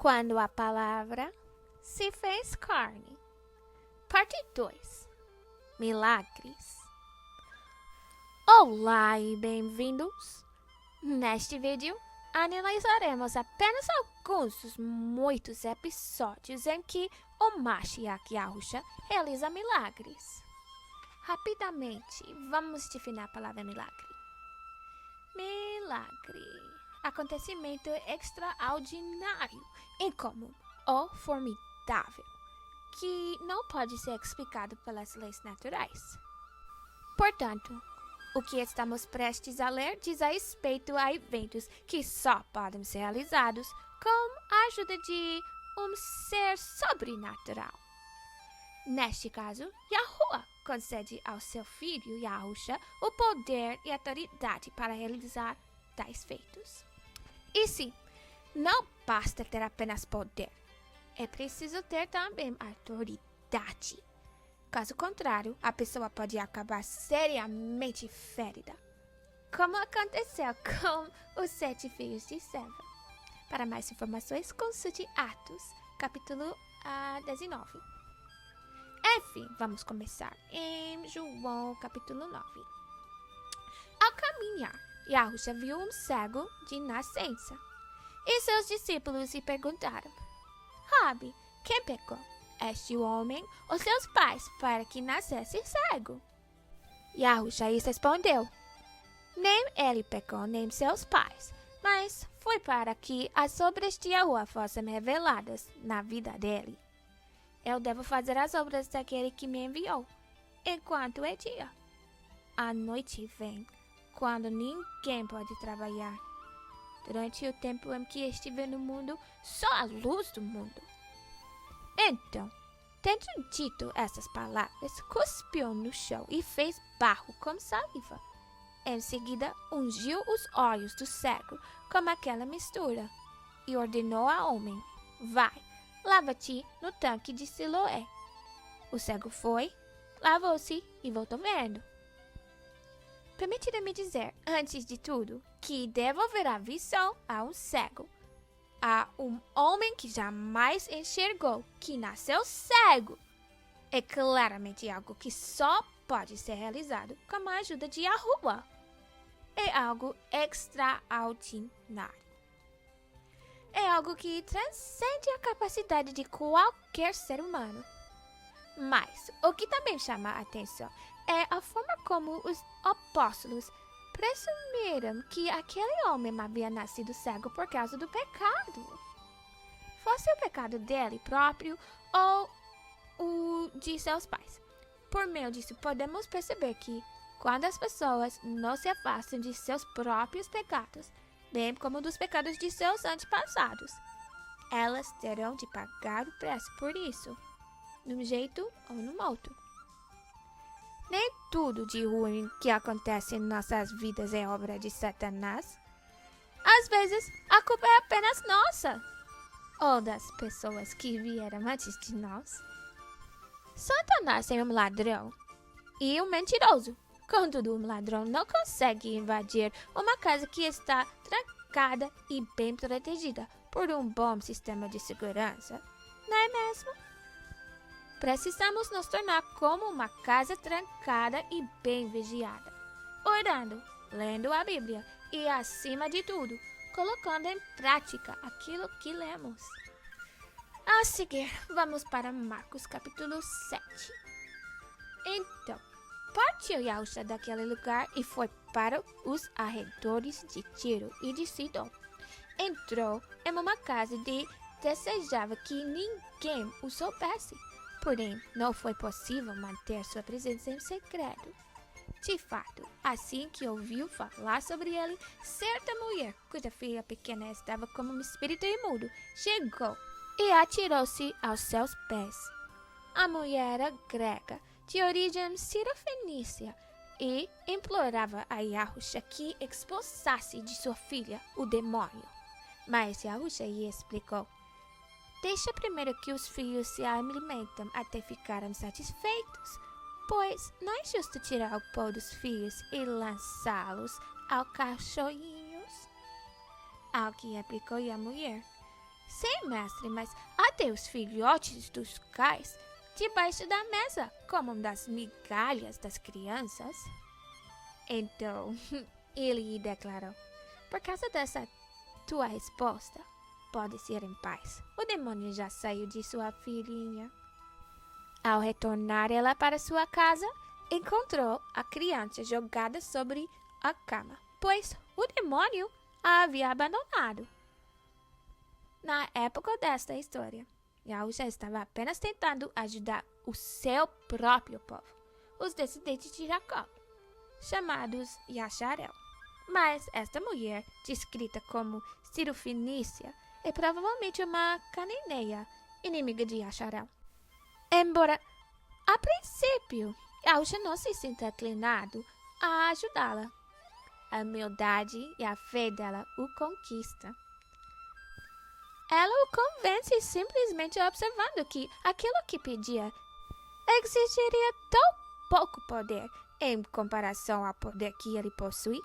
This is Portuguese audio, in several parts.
Quando a palavra se fez carne. Parte 2. Milagres. Olá e bem-vindos! Neste vídeo, analisaremos apenas alguns dos muitos episódios em que o Mashiach Yahusha realiza milagres. Rapidamente, vamos definir a palavra milagre. Milagre. Acontecimento extraordinário, incomum ou formidável, que não pode ser explicado pelas leis naturais. Portanto, o que estamos prestes a ler diz respeito a eventos que só podem ser realizados com a ajuda de um ser sobrenatural. Neste caso, Yahuwah concede ao seu filho Yahusha o poder e autoridade para realizar tais feitos. E sim, não basta ter apenas poder, é preciso ter também autoridade. Caso contrário, a pessoa pode acabar seriamente ferida, como aconteceu com os 7 filhos de Seva. Para mais informações, consulte Atos, capítulo 19. Enfim, vamos começar em João, capítulo 9. Ao caminhar, Yahusha viu um cego de nascença, e seus discípulos lhe perguntaram: Rabi, quem pecou? Este homem ou seus pais, para que nascesse cego? Yahusha lhes respondeu: Nem ele pecou, nem seus pais, mas foi para que as obras de Yahuwah fossem reveladas na vida dele. Eu devo fazer as obras daquele que me enviou, enquanto é dia. A noite vem, quando ninguém pode trabalhar. Durante o tempo em que estiver no mundo, só a luz do mundo. Então, tendo dito essas palavras, cuspiu no chão e fez barro com saliva. Em seguida, ungiu os olhos do cego com aquela mistura e ordenou ao homem: Vai, lava-te no tanque de Siloé. O cego foi, lavou-se e voltou vendo. Permita-me dizer, antes de tudo, que devolver a visão a um cego, a um homem que jamais enxergou, que nasceu cego, é claramente algo que só pode ser realizado com a ajuda de Yahuwah. É algo extraordinário. É algo que transcende a capacidade de qualquer ser humano. Mas o que também chama a atenção é a forma como os apóstolos presumiram que aquele homem havia nascido cego por causa do pecado. Fosse o pecado dele próprio ou o de seus pais. Por meio disso, podemos perceber que, quando as pessoas não se afastam de seus próprios pecados, bem como dos pecados de seus antepassados, elas terão de pagar o preço por isso, num jeito ou no outro. Nem tudo de ruim que acontece em nossas vidas é obra de Satanás. Às vezes, a culpa é apenas nossa, ou das pessoas que vieram antes de nós. Satanás é um ladrão e um mentiroso. Contudo, um ladrão não consegue invadir uma casa que está trancada e bem protegida por um bom sistema de segurança, não é mesmo? Precisamos nos tornar como uma casa trancada e bem vigiada, orando, lendo a Bíblia e, acima de tudo, colocando em prática aquilo que lemos. A seguir, vamos para Marcos capítulo 7. Então, partiu Yahusha daquele lugar e foi para os arredores de Tiro e de Sidom. Entrou em uma casa e desejava que ninguém o soubesse. Porém, não foi possível manter sua presença em segredo. De fato, assim que ouviu falar sobre ele, certa mulher, cuja filha pequena estava como um espírito imundo, chegou e atirou-se aos seus pés. A mulher era grega, de origem sirofenícia, e implorava a Yahusha que expulsasse de sua filha o demônio. Mas Yahusha lhe explicou: Deixa primeiro que os filhos se alimentem até ficarem satisfeitos, pois não é justo tirar o pão dos filhos e lançá-los aos cachorrinhos. Ao que replicou a mulher: Sim, mestre, mas até os filhotes dos cães debaixo da mesa comem das migalhas das crianças. Então, ele declarou: por causa dessa tua resposta, podes ir em paz. O demônio já saiu de sua filhinha. Ao retornar ela para sua casa, encontrou a criança jogada sobre a cama, pois o demônio a havia abandonado. Na época desta história, Yahusha estava apenas tentando ajudar o seu próprio povo, os descendentes de Jacó, chamados Yasharel. Mas esta mulher, descrita como Cirofenícia, é provavelmente uma cananeia, inimiga de Yasharel. Embora, a princípio, Yahusha não se sinta inclinado a ajudá-la. A humildade e a fé dela o conquista. Ela o convence simplesmente observando que aquilo que pedia exigiria tão pouco poder em comparação ao poder que ele possui,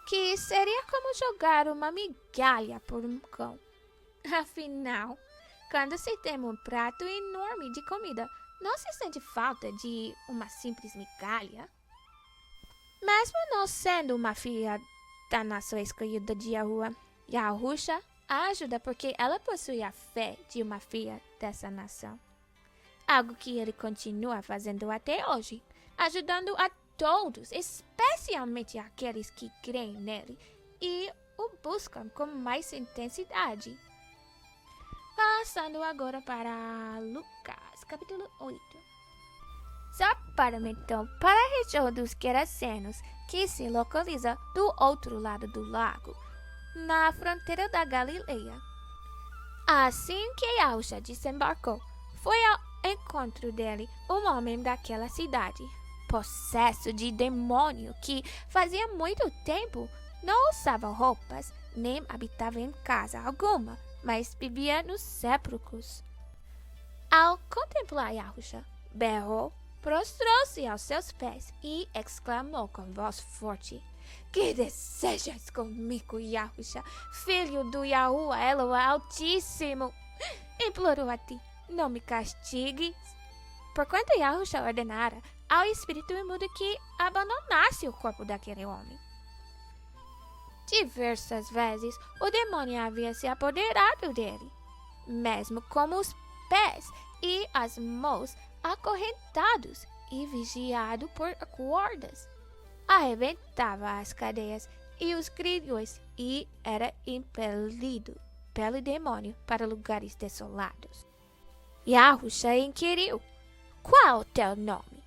que seria como jogar uma migalha por um cão. Afinal, quando se tem um prato enorme de comida, não se sente falta de uma simples migalha? Mesmo não sendo uma filha da nação escolhida de Yahuwah, Yahusha a ajuda porque ela possui a fé de uma filha dessa nação. Algo que ele continua fazendo até hoje, ajudando a todos, especialmente aqueles que creem nele e o buscam com mais intensidade. Passando agora para Lucas, capítulo 8. Zarparam então para a região dos Gerasenos, que se localiza do outro lado do lago, na fronteira da Galileia. Assim que Yahusha desembarcou, foi ao encontro dele um homem daquela cidade, possesso de demônio, que fazia muito tempo não usava roupas, nem habitava em casa alguma, mas vivia nos sepulcros. Ao contemplar Yahusha, berrou, prostrou-se aos seus pés e exclamou com voz forte: que desejas comigo, Yahusha, filho do Yahuwah Eloah Altíssimo? Implorou a ti, não me castigues. Porquanto Yahusha ordenara ao espírito imundo que abandonasse o corpo daquele homem. Diversas vezes o demônio havia se apoderado dele, mesmo com os pés e as mãos acorrentados e vigiado por cordas. Arrebentava as cadeias e os grilhões e era impelido pelo demônio para lugares desolados. Yahusha inquiriu: qual o teu nome?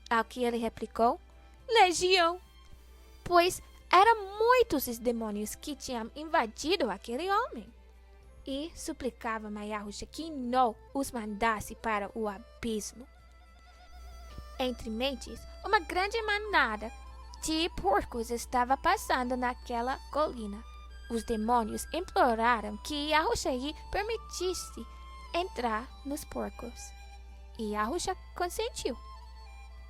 Ao que ele replicou: Legião, pois eram muitos os demônios que tinham invadido aquele homem. E suplicava a Yahusha que não os mandasse para o abismo. Entre mentes, uma grande manada de porcos estava passando naquela colina. Os demônios imploraram que Yahusha lhe permitisse entrar nos porcos. E Yahusha consentiu.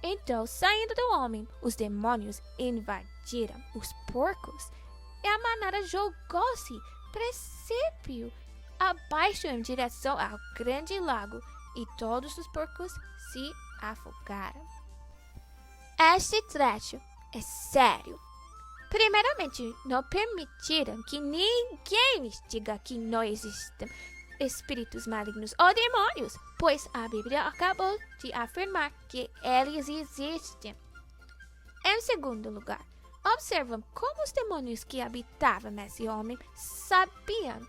Então, saindo do homem, os demônios invadiram os porcos e a manada jogou-se precipício abaixo em direção ao grande lago e todos os porcos se afogaram. Este trecho é sério. Primeiramente, não permitiram que ninguém lhes diga que não existem espíritos malignos ou demônios, pois a Bíblia acabou de afirmar que eles existem. Em segundo lugar, observam como os demônios que habitavam nesse homem sabiam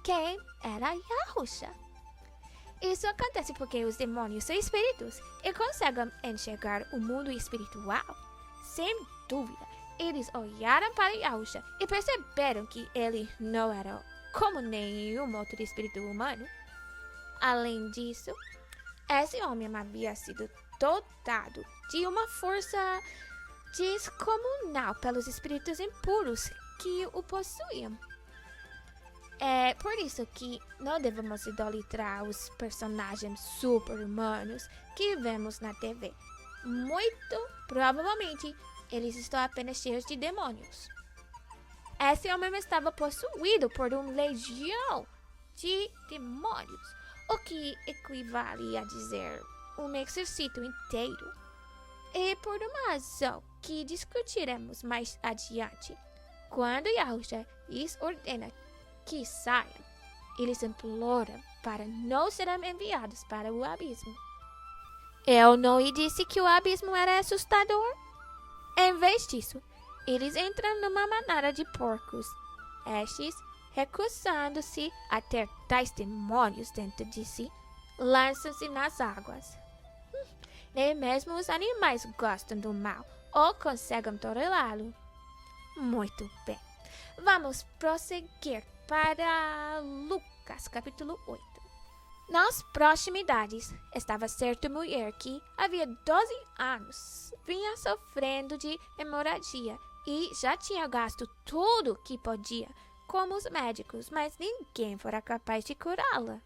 quem era Yahusha. Isso acontece porque os demônios são espíritos e conseguem enxergar o mundo espiritual. Sem dúvida, eles olharam para Yahusha e perceberam que ele não era como nenhum outro espírito humano. Além disso, esse homem havia sido dotado de uma força descomunal pelos espíritos impuros que o possuíam. É por isso que não devemos idolatrar os personagens super-humanos que vemos na TV. Muito provavelmente, eles estão apenas cheios de demônios. Esse homem estava possuído por uma legião de demônios, o que equivale a dizer um exército inteiro. E por uma razão que discutiremos mais adiante, quando Yahusha lhes ordena que saiam, eles imploram para não serem enviados para o abismo. Eu não lhe disse que o abismo era assustador? Em vez disso, eles entram numa manada de porcos, estes, recusando-se a ter tais demônios dentro de si, lançam-se nas águas. Nem mesmo os animais gostam do mal ou conseguem tolerá-lo. Muito bem. Vamos prosseguir para Lucas, capítulo 8. Nas proximidades estava certa mulher que, havia 12 anos, vinha sofrendo de hemorragia e já tinha gasto tudo que podia com os médicos, mas ninguém fora capaz de curá-la.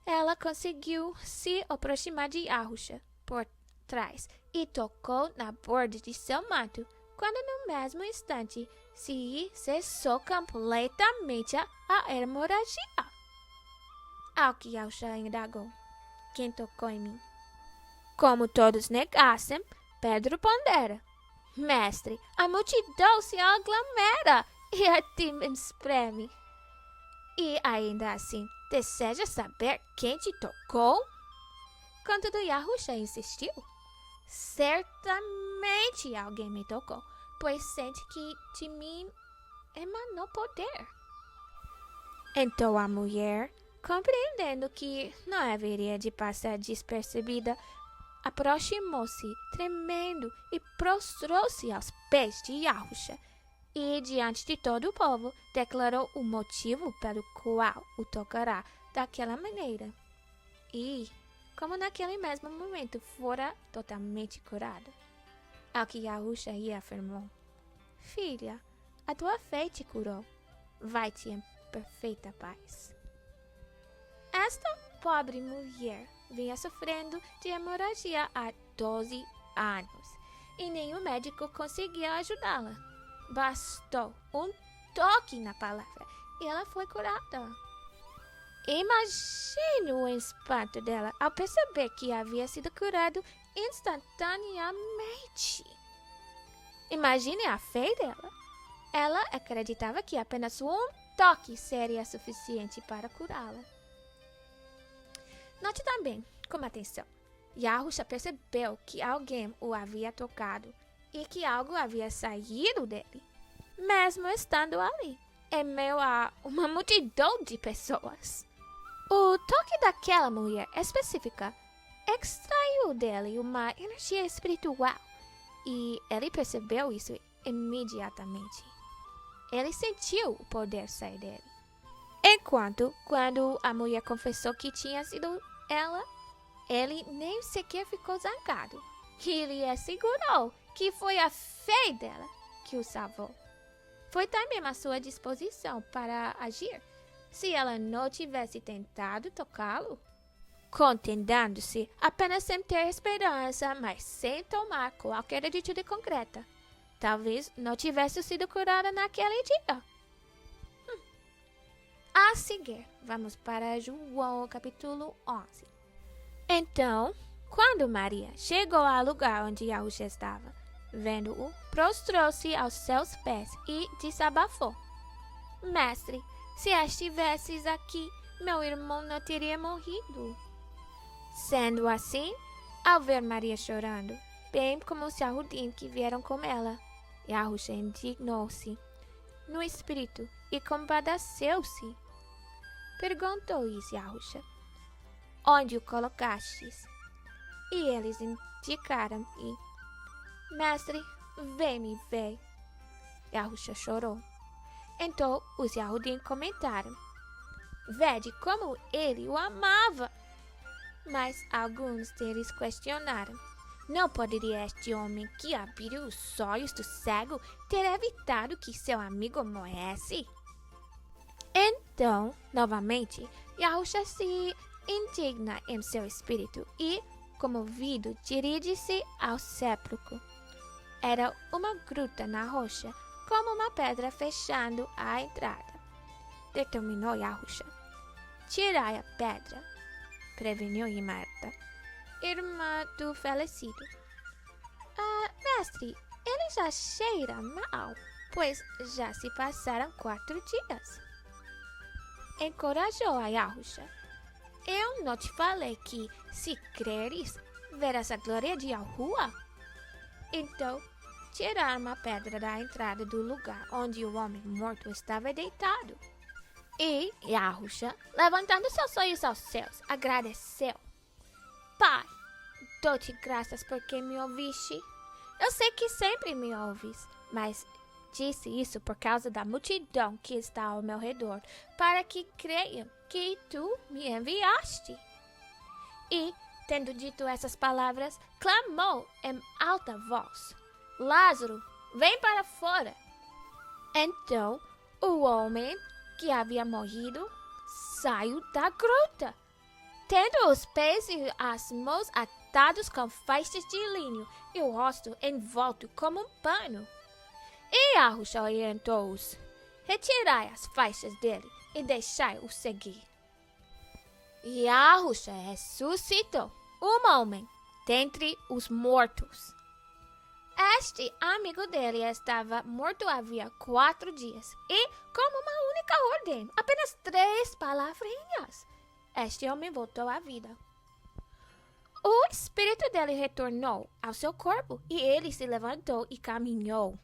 Ela conseguiu se aproximar de Yahusha por trás e tocou na borda de seu manto, quando no mesmo instante se cessou completamente a hemorragia. Ao que Yahusha indagou: quem tocou em mim? Como todos negassem, Pedro pondera: mestre, a multidão se aglomera e a ti me espreme. E ainda assim, deseja saber quem te tocou? Contudo, Yahusha insistiu: certamente alguém me tocou, pois sente que de mim emanou poder. Então a mulher, compreendendo que não haveria de passar despercebida, aproximou-se tremendo e prostrou-se aos pés de Yahusha e, diante de todo o povo, declarou o motivo pelo qual o tocará daquela maneira. E, como naquele mesmo momento fora totalmente curada, ao que Yahusha lhe afirmou: filha, a tua fé te curou, vai-te em perfeita paz. Esta pobre mulher vinha sofrendo de hemorragia há 12 anos e nenhum médico conseguia ajudá-la. Bastou um toque na palavra e ela foi curada. Imagine o espanto dela ao perceber que havia sido curado instantaneamente. Imagine a fé dela. Ela acreditava que apenas um toque seria suficiente para curá-la. Note também, com atenção, Yahusha percebeu que alguém o havia tocado e que algo havia saído dele, mesmo estando ali, em meio a uma multidão de pessoas. O toque daquela mulher específica extraiu dele uma energia espiritual e ele percebeu isso imediatamente. Ele sentiu o poder sair dele. Enquanto, quando a mulher confessou que tinha sido ela, ele nem sequer ficou zangado. Ele assegurou que foi a fé dela que o salvou. Foi também a sua disposição para agir se ela não tivesse tentado tocá-lo, contentando-se apenas em ter esperança, mas sem tomar qualquer atitude concreta. Talvez não tivesse sido curada naquele dia. A seguir, vamos para João capítulo 11. Então, quando Maria chegou ao lugar onde Yahusha estava, vendo-o, prostrou-se aos seus pés e desabafou: mestre, se estivesses aqui, meu irmão não teria morrido. Sendo assim, ao ver Maria chorando, bem como os Yahudim que vieram com ela, Yahusha indignou-se no espírito e compadeceu-se. Perguntou-lhes Yahusha: onde o colocastes? E eles indicaram e: mestre, vem-me ver. Yahusha chorou. Então os Yahudim comentaram: vede como ele o amava. Mas alguns deles questionaram: não poderia este homem que abriu os olhos do cego ter evitado que seu amigo morresse? Então, novamente, Yahusha se indigna em seu espírito e, comovido, dirige-se ao sepulcro. Era uma gruta na rocha, como uma pedra fechando a entrada. Determinou Yahusha: tirai a pedra, preveniu Marta, irmã do falecido. Mestre, ele já cheira mal, pois já se passaram 4 dias. Encorajou a Yahusha. Eu não te falei que, se creres, verás a glória de Yahuwah? Então, tiraram a pedra da entrada do lugar onde o homem morto estava deitado. E Yahusha, levantando seus olhos aos céus, agradeceu. Pai, dou-te graças porque me ouviste. Eu sei que sempre me ouves, mas disse isso por causa da multidão que está ao meu redor, para que creiam que tu me enviaste. E, tendo dito essas palavras, clamou em alta voz: Lázaro, vem para fora. Então, o homem que havia morrido saiu da gruta, tendo os pés e as mãos atados com faixas de linho e o rosto envolto como um pano. E Yahusha orientou-os: retirai as faixas dele e deixai-o seguir. Yahusha ressuscitou um homem dentre os mortos. Este amigo dele estava morto havia 4 dias e, como uma única ordem, apenas 3 palavrinhas, este homem voltou à vida. O espírito dele retornou ao seu corpo e ele se levantou e caminhou.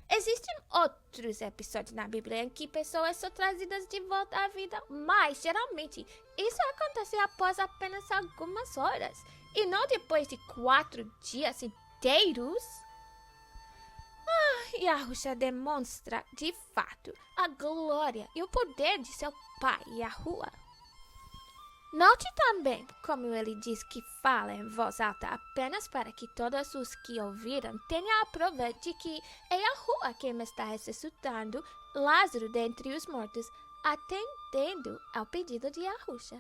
Existem outros episódios na Bíblia em que pessoas são trazidas de volta à vida, mas geralmente isso acontece após apenas algumas horas e não depois de 4 dias inteiros. Yahusha demonstra de fato a glória e o poder de seu pai Yahuwah. Note também como ele diz que fala em voz alta apenas para que todos os que ouviram tenham a prova de que é Yahuwah quem está ressuscitando Lázaro dentre os mortos, atendendo ao pedido de Yahusha.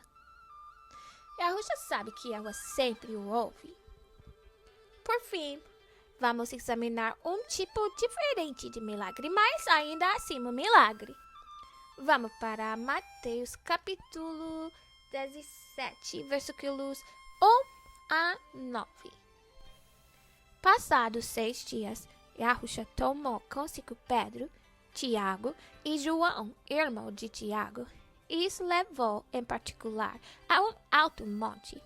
Yahusha sabe que Yahuwah sempre o ouve. Por fim, vamos examinar um tipo diferente de milagre, mas ainda assim um milagre. Vamos para Mateus capítulo 17, versículos 1 a 9. Passados 6 dias, Yahusha tomou consigo Pedro, Tiago e João, irmão de Tiago, e os levou em particular a um alto monte.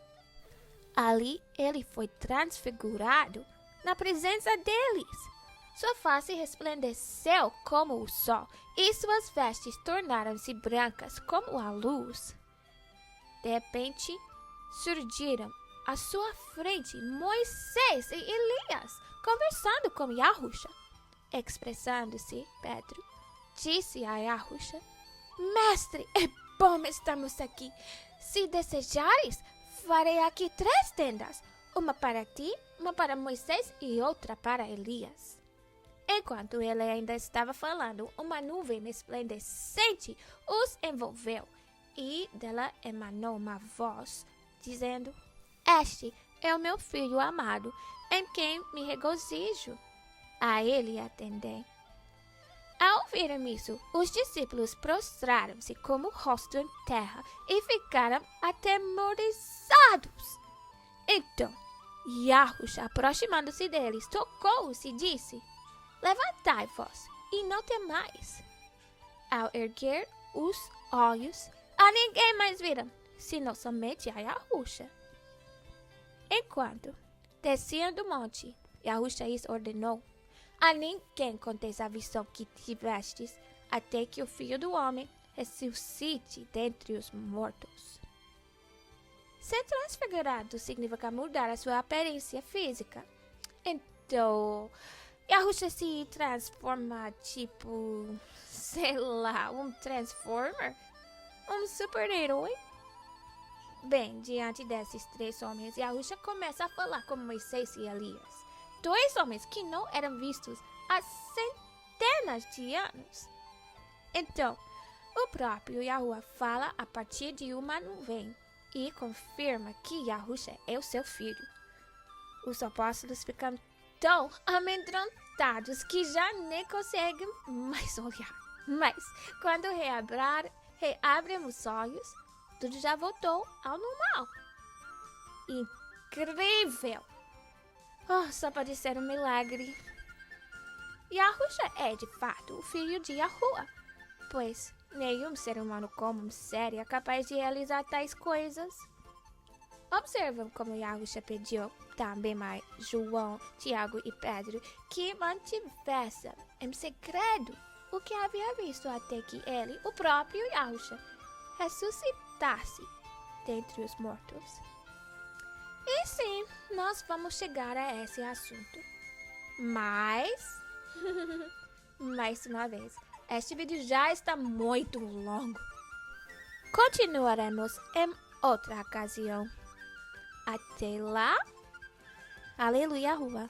Ali ele foi transfigurado na presença deles. Sua face resplandeceu como o sol e suas vestes tornaram-se brancas como a luz. De repente, surgiram à sua frente Moisés e Elias, conversando com Yahusha. Expressando-se, Pedro disse a Yahusha: Mestre, é bom estarmos aqui. Se desejares, farei aqui 3 tendas, uma para ti, uma para Moisés e outra para Elias. Enquanto ele ainda estava falando, uma nuvem resplandecente os envolveu. E dela emanou uma voz, dizendo: Este é o meu filho amado, em quem me regozijo. A ele atendei. Ao ouvirem isso, os discípulos prostraram-se como o rosto em terra e ficaram atemorizados. Então, Yahusha, aproximando-se deles, tocou-os e disse: Levantai-vos e não temais. Ao erguer os olhos, a ninguém mais viram, senão somente a Yahusha. Enquanto desciam do monte, Yahusha lhes ordenou: A ninguém conteis a visão que tivestes, até que o Filho do Homem ressuscite dentre os mortos. Ser transfigurado significa mudar a sua aparência física. Então, Yahusha se transforma tipo, sei lá, um Transformer? Um super-herói? Bem, diante desses 3 homens, Yahusha começa a falar com Moisés e Elias, 2 homens que não eram vistos há centenas de anos. Então, o próprio Yahuwah fala a partir de uma nuvem e confirma que Yahusha é o seu filho. Os apóstolos ficam tão amedrontados que já nem conseguem mais olhar. Mas, quando reabrem os olhos, tudo já voltou ao normal. Incrível! Oh, só pode ser um milagre. Yahusha é, de fato, o filho de Yahuwah, pois nenhum ser humano comum sério é capaz de realizar tais coisas. Observam como Yahusha pediu também a João, Tiago e Pedro que mantivessem em segredo o que havia visto até que ele, o próprio Yahusha, ressuscitasse dentre os mortos. E sim, nós vamos chegar a esse assunto. Mas, mais uma vez, este vídeo já está muito longo. Continuaremos em outra ocasião. Até lá, aleluia, rua.